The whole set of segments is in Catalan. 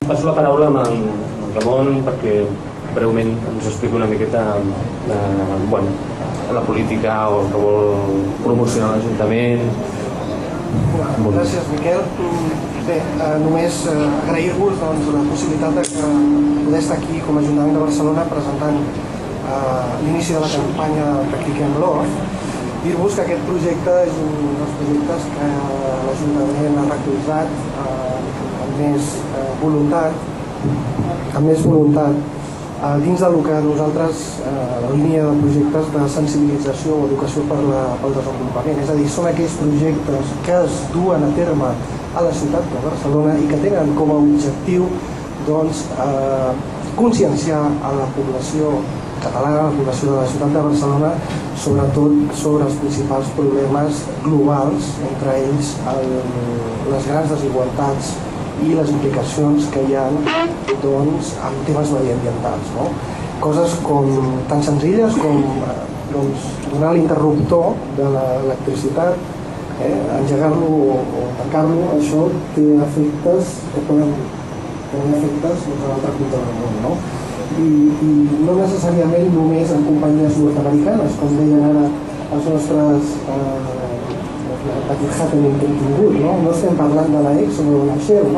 Passo la paraula amb en Ramon perquè breument ens expliqui una miqueta la política o el que vol promocionar l'Ajuntament. Gràcies, Miquel. Bé, només agrair-vos la possibilitat de poder estar aquí com a Ajuntament de Barcelona presentant l'inici de la campanya Practiquem l'Off. Dir-vos que aquest projecte és un dels projectes que l'Ajuntament ha recolzat amb més voluntat dins del que nosaltres, la línia de projectes de sensibilització o educació pel desenvolupament. És a dir, són aquells projectes que es duen a terme a la ciutat de Barcelona i que tenen com a objectiu conscienciar a la població catalana, la població de la ciutat de Barcelona, sobretot sobre els principals problemes globals, entre ells les grans desigualtats i les implicacions que hi ha en temes mediambientals. Coses tan senzilles com donar l'interruptor de l'electricitat, engegar-lo o tancar-lo, això té efectes que poden tenir efectes a l'altre punt del món. I no necessàriament només en companyies nord-americanes, com deien ara els nostres petit happening que hem tingut. No estem parlant de la Exxon o de la Shell,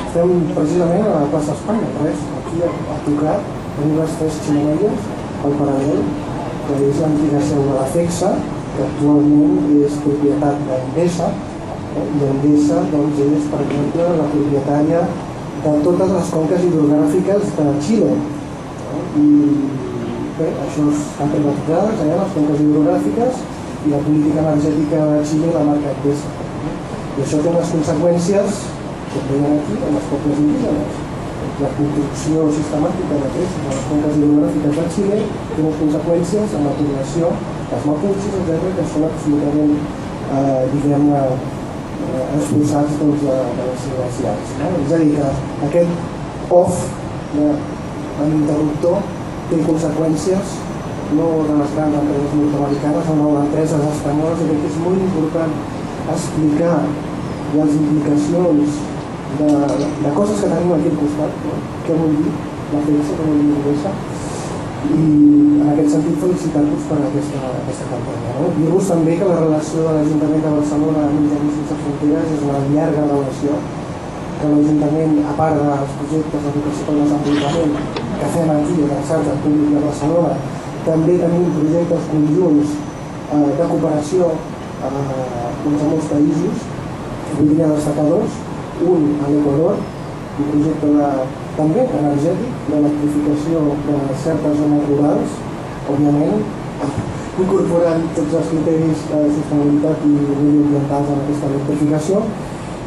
estem precisament a la plaça Espanya. Aquí a tocat tenim les 3 xemeneies al paral·lel, que és l'antiga seu de la FECSA, que actualment és propietat d'Endesa, i Endesa és, per exemple, la propietària de totes les conques hidrogràfiques de Xile. I bé, això estan privatitzades allà, les conques hidrogràfiques, i la política energètica de Xile la marca Endesa. I això té unes conseqüències que veiem aquí en les pobles indígenes. La construcció sistemàtica de les conques hidrogràfiques de Xile té unes conseqüències en la població, els mapuches, etc., que són absolutament, diguem-ne, expulsats de les seves llars. És a dir, que aquest off de l'interruptor té conseqüències no de les grans empreses nord-americanes, sinó d'empreses espanyoles, i crec que és molt important explicar les implicacions de coses que tenim aquí al costat, què vol dir la FECSA, què vol dir Endesa, i en aquest sentit felicitar-vos per aquesta campanya. Dir-vos també que la relació de l'Ajuntament de Barcelona amb Mitjans Sense Fronteres és una llarga relació, que l'Ajuntament, a part dels projectes d'educació pel desenvolupament que fem aquí adreçats al públic de Barcelona, també tenim projectes conjunts de cooperació amb molts països. Voldria destacar 2, un a l'Equador, un projecte també energètic, d'electrificació de certes zones rurals, òbviament incorporant tots els criteris de sostenibilitat i mediambientals en aquesta electrificació,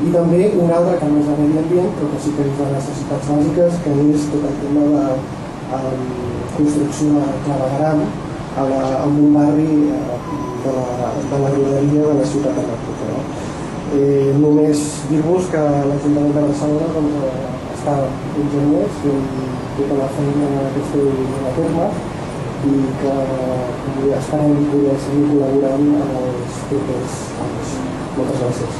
i també un altre que no és de medi ambient, però que sí que és de necessitats bàsiques, que és tot el tema de construcció de clavegueram en un barri de la rodalia de la ciutat de Barcelona. Només dir-vos que l'Ajuntament de Barcelona està ingeniós fent tota la feina que esteu a terme i que esperem poder seguir col·laborant en els propers anys. Moltes gràcies.